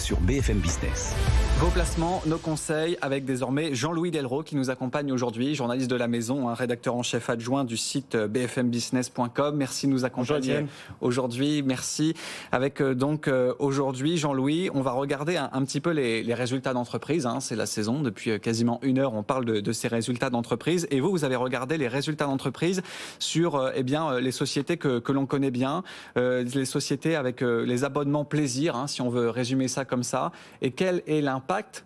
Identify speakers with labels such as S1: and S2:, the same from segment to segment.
S1: sur BFM Business.
S2: Vos placements, nos conseils, avec désormais Jean-Louis Delraux qui nous accompagne aujourd'hui, journaliste de la maison, rédacteur en chef adjoint du site bfmbusiness.com. Merci de nous accompagner aujourd'hui. Merci. Avec aujourd'hui, Jean-Louis, on va regarder un petit peu les résultats d'entreprise. C'est la saison. Depuis quasiment une heure, on parle de ces résultats d'entreprise. Et vous avez regardé les résultats d'entreprise sur les sociétés que l'on connaît bien, les sociétés avec les abonnements plaisir, si on veut résumer ça comme ça. Et quel est l'impact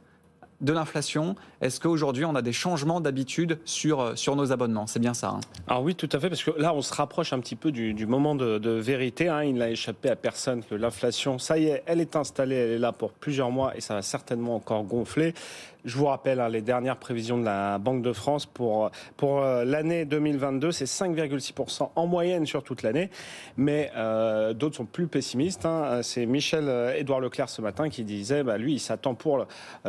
S2: de l'inflation? Est-ce qu'aujourd'hui, on a des changements d'habitude sur nos abonnements? C'est bien ça.
S3: Alors oui, tout à fait, parce que là, on se rapproche un petit peu du moment de vérité. Il n'a échappé à personne que l'inflation, ça y est, elle est installée, elle est là pour plusieurs mois et ça va certainement encore gonfler. Je vous rappelle les dernières prévisions de la Banque de France pour l'année 2022, c'est 5,6% en moyenne sur toute l'année. Mais d'autres sont plus pessimistes. C'est Michel-Édouard Leclerc ce matin qui disait, lui, il s'attend pour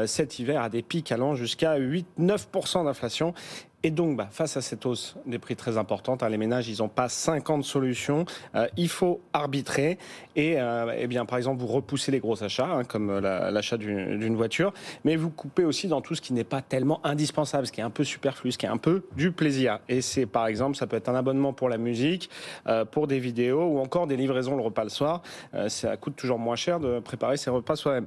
S3: cet hiver à des pics allant jusqu'à 8-9% d'inflation. Et donc, face à cette hausse des prix très importante, les ménages, ils n'ont pas 50 solutions. Il faut arbitrer. Et par exemple, vous repoussez les gros achats, comme l'achat d'une voiture, mais vous coupez aussi dans tout ce qui n'est pas tellement indispensable, ce qui est un peu superflu, ce qui est un peu du plaisir. Et c'est, par exemple, ça peut être un abonnement pour la musique, pour des vidéos ou encore des livraisons le repas le soir. Ça coûte toujours moins cher de préparer ses repas soi-même.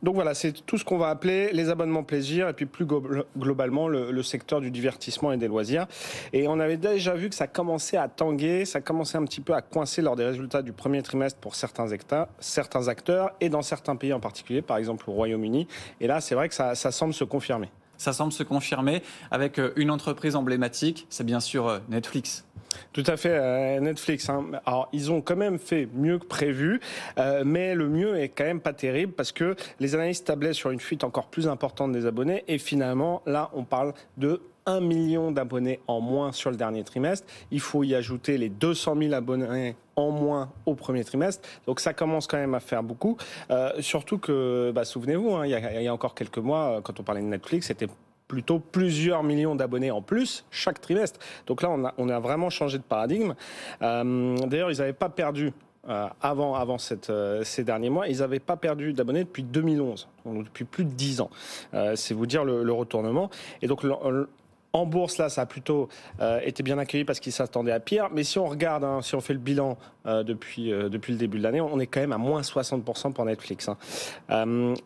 S3: Donc voilà, c'est tout ce qu'on va appeler les abonnements plaisir et puis plus globalement le secteur du divertissement et des loisirs. Et on avait déjà vu que ça commençait à tanguer, ça commençait un petit peu à coincer lors des résultats du premier trimestre pour certains acteurs et dans certains pays en particulier, par exemple au Royaume-Uni. Et là, c'est vrai que ça semble se confirmer.
S2: Ça semble se confirmer avec une entreprise emblématique, c'est bien sûr Netflix.
S3: Tout à fait, Netflix. Alors, ils ont quand même fait mieux que prévu, mais le mieux est quand même pas terrible parce que les analystes tablaient sur une fuite encore plus importante des abonnés et finalement, là, on parle de 1 million d'abonnés en moins sur le dernier trimestre. Il faut y ajouter les 200 000 abonnés en moins au premier trimestre. Donc ça commence quand même à faire beaucoup. Surtout que, souvenez-vous, il y a encore quelques mois, quand on parlait de Netflix, c'était plutôt plusieurs millions d'abonnés en plus chaque trimestre. Donc là, on a vraiment changé de paradigme. D'ailleurs, ils n'avaient pas perdu avant ces derniers mois, ils n'avaient pas perdu d'abonnés depuis 2011, donc depuis plus de 10 ans. C'est vous dire le retournement. Et donc, en bourse, là, ça a plutôt été bien accueilli parce qu'ils s'attendaient à pire. Mais si on regarde, si on fait le bilan depuis le début de l'année, on est quand même à moins 60% pour Netflix.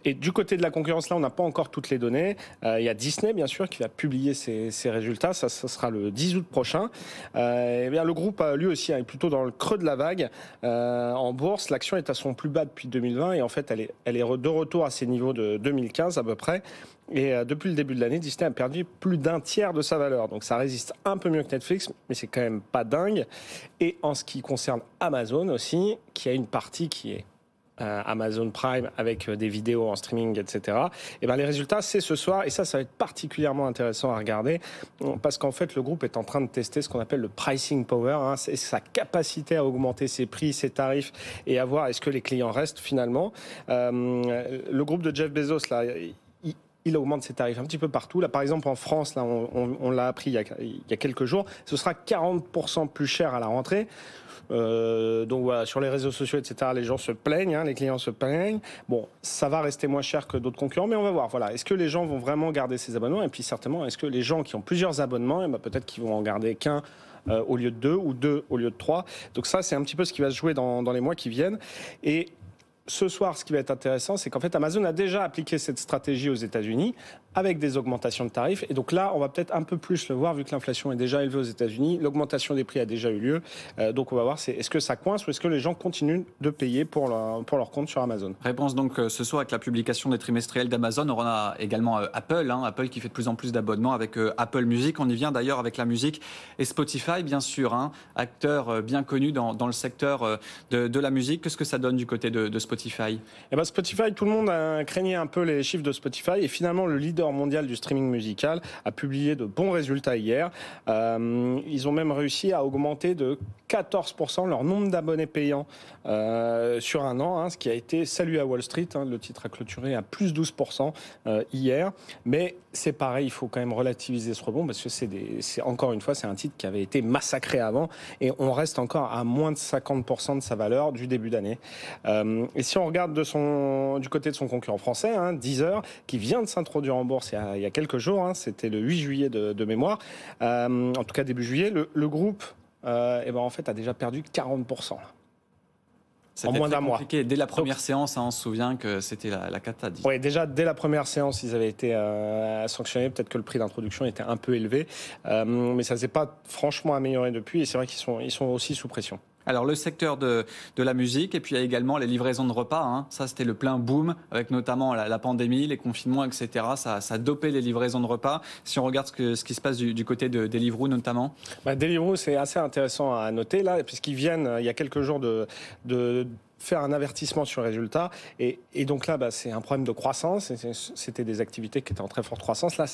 S3: Et du côté de la concurrence, là, on n'a pas encore toutes les données. Il y a Disney, bien sûr, qui va publier ses résultats. Ça sera le 10 août prochain. Le groupe, lui aussi, est plutôt dans le creux de la vague. En bourse, l'action est à son plus bas depuis 2020. Et en fait, elle est de retour à ses niveaux de 2015 à peu près. Et depuis le début de l'année, Disney a perdu plus d'un tiers de sa valeur. Donc ça résiste un peu mieux que Netflix, mais c'est quand même pas dingue. Et en ce qui concerne Amazon aussi, qui a une partie qui est Amazon Prime avec des vidéos en streaming, etc. Et les résultats, c'est ce soir. Et ça va être particulièrement intéressant à regarder parce qu'en fait, le groupe est en train de tester ce qu'on appelle le pricing power. C'est sa capacité à augmenter ses prix, ses tarifs et à voir est-ce que les clients restent finalement. Le groupe de Jeff Bezos, là, il augmente ses tarifs un petit peu partout. Là, par exemple, en France, là, on l'a appris il y a quelques jours, ce sera 40% plus cher à la rentrée. Donc voilà, sur les réseaux sociaux, etc., les gens se plaignent, les clients se plaignent. Bon, ça va rester moins cher que d'autres concurrents, mais on va voir. Voilà, est-ce que les gens vont vraiment garder ces abonnements? Et puis certainement, est-ce que les gens qui ont plusieurs abonnements, peut-être qu'ils vont en garder qu'un au lieu de deux, ou deux au lieu de trois. Donc ça, c'est un petit peu ce qui va se jouer dans les mois qui viennent. Et ce soir, ce qui va être intéressant, c'est qu'en fait, Amazon a déjà appliqué cette stratégie aux États-Unis avec des augmentations de tarifs. Et donc là, on va peut-être un peu plus le voir, vu que l'inflation est déjà élevée aux États-Unis. L'augmentation des prix a déjà eu lieu. Donc on va voir, est-ce que ça coince ou est-ce que les gens continuent de payer pour leur compte sur Amazon?
S2: Réponse donc ce soir avec la publication des trimestriels d'Amazon. On a également Apple, Apple qui fait de plus en plus d'abonnements avec Apple Music. On y vient d'ailleurs avec la musique. Et Spotify, bien sûr, acteur bien connu dans le secteur de la musique. Qu'est-ce que ça donne du côté de Spotify?
S3: Spotify, tout le monde craignait un peu les chiffres de Spotify. Et finalement, le leader mondial du streaming musical a publié de bons résultats hier. Ils ont même réussi à augmenter de 14% leur nombre d'abonnés payants sur un an, ce qui a été salué à Wall Street. Le titre a clôturé à plus 12% hier. Mais c'est pareil, il faut quand même relativiser ce rebond parce que encore une fois, c'est un titre qui avait été massacré avant et on reste encore à moins de 50% de sa valeur du début d'année. Et si on regarde du côté de son concurrent français, Deezer, qui vient de s'introduire en bourse il y a quelques jours, c'était le 8 juillet de mémoire, en tout cas début juillet, le groupe en fait, a déjà perdu 40%.
S2: En moins d'un mois. Dès la première séance, on se souvient que c'était la cata.
S3: Oui, déjà dès la première séance, ils avaient été sanctionnés. Peut-être que le prix d'introduction était un peu élevé, mais ça ne s'est pas franchement amélioré depuis. Et c'est vrai qu'ils sont aussi sous pression.
S2: Alors le secteur de la musique et puis il y a également les livraisons de repas. Ça c'était le plein boom avec notamment la pandémie, les confinements, etc. Ça a dopé les livraisons de repas. Si on regarde ce qui se passe du côté de Deliveroo notamment.
S3: Deliveroo, c'est assez intéressant à noter là, puisqu'ils viennent il y a quelques jours de faire un avertissement sur les résultats. Et donc là, c'est un problème de croissance. C'était des activités qui étaient en très forte croissance. Là,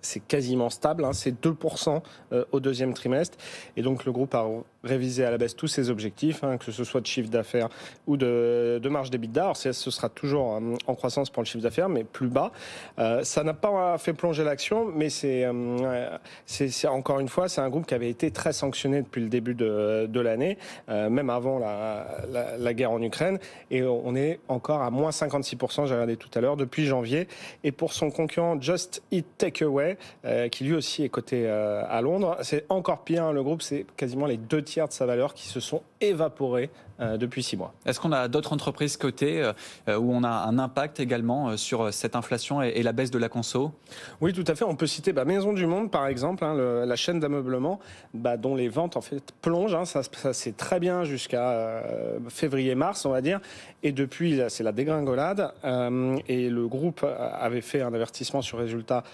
S3: c'est quasiment stable. C'est 2% au deuxième trimestre. Et donc, le groupe a révisé à la baisse tous ses objectifs, que ce soit de chiffre d'affaires ou de marge d'EBITDA. Alors, ce sera toujours en croissance pour le chiffre d'affaires, mais plus bas. Ça n'a pas fait plonger l'action, mais c'est encore une fois, c'est un groupe qui avait été très sanctionné depuis le début de l'année, même avant la guerre en Ukraine. Et on est encore à moins 56%, j'ai regardé tout à l'heure, depuis janvier. Et pour son concurrent Just Eat Takeaway, qui lui aussi est coté à Londres, c'est encore pire. Le groupe, c'est quasiment les 2 tiers de sa valeur qui se sont évaporés depuis 6 mois.
S2: Est-ce qu'on a d'autres entreprises cotées où on a un impact également sur cette inflation et la baisse de la conso?
S3: Oui, tout à fait. On peut citer Maison du Monde, par exemple, la chaîne d'ameublement, dont les ventes en fait plongent. Ça c'est très bien jusqu'à février-mars, on va dire. Et depuis, c'est la dégringolade. Et le groupe avait fait un avertissement sur résultats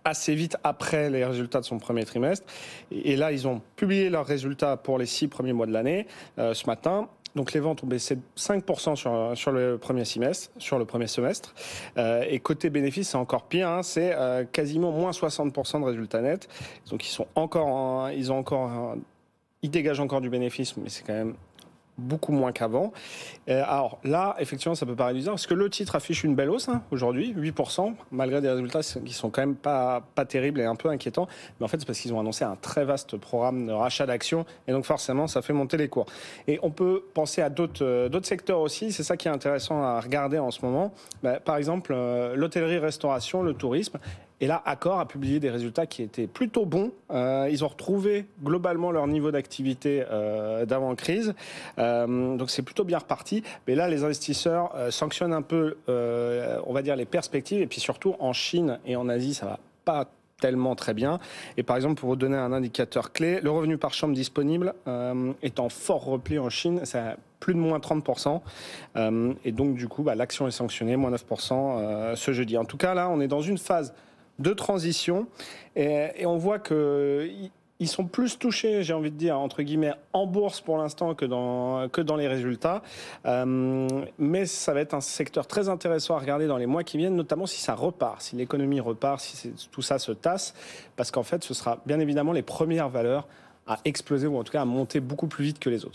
S3: assez vite après les résultats de son premier trimestre. Et là, ils ont publié leurs résultats pour les 6 premiers mois de l'année ce matin. Donc les ventes ont baissé de 5% sur le premier semestre. Et côté bénéfice, c'est encore pire. C'est quasiment moins 60% de résultats nets. Donc ils dégagent encore du bénéfice, mais c'est quand même beaucoup moins qu'avant. Alors là, effectivement, ça peut paraître bizarre, parce que le titre affiche une belle hausse aujourd'hui, 8%, malgré des résultats qui sont quand même pas terribles et un peu inquiétants. Mais en fait, c'est parce qu'ils ont annoncé un très vaste programme de rachat d'actions, et donc forcément, ça fait monter les cours. Et on peut penser à d'autres secteurs aussi, c'est ça qui est intéressant à regarder en ce moment. Par exemple, l'hôtellerie-restauration, le tourisme. Et là, Accor a publié des résultats qui étaient plutôt bons. Ils ont retrouvé globalement leur niveau d'activité d'avant-crise. Donc c'est plutôt bien reparti. Mais là, les investisseurs sanctionnent un peu, on va dire, les perspectives. Et puis surtout, en Chine et en Asie, ça va pas tellement très bien. Et par exemple, pour vous donner un indicateur clé, le revenu par chambre disponible est en fort repli en Chine. Ça plus de moins 30%. Et donc, du coup, l'action est sanctionnée, moins 9% ce jeudi. En tout cas, là, on est dans une phase de transition et on voit qu'ils sont plus touchés, j'ai envie de dire, entre guillemets, en bourse pour l'instant que dans les résultats. Mais ça va être un secteur très intéressant à regarder dans les mois qui viennent, notamment si ça repart, si l'économie repart, si tout ça se tasse, parce qu'en fait, ce sera bien évidemment les premières valeurs à exploser ou en tout cas à monter beaucoup plus vite que les autres.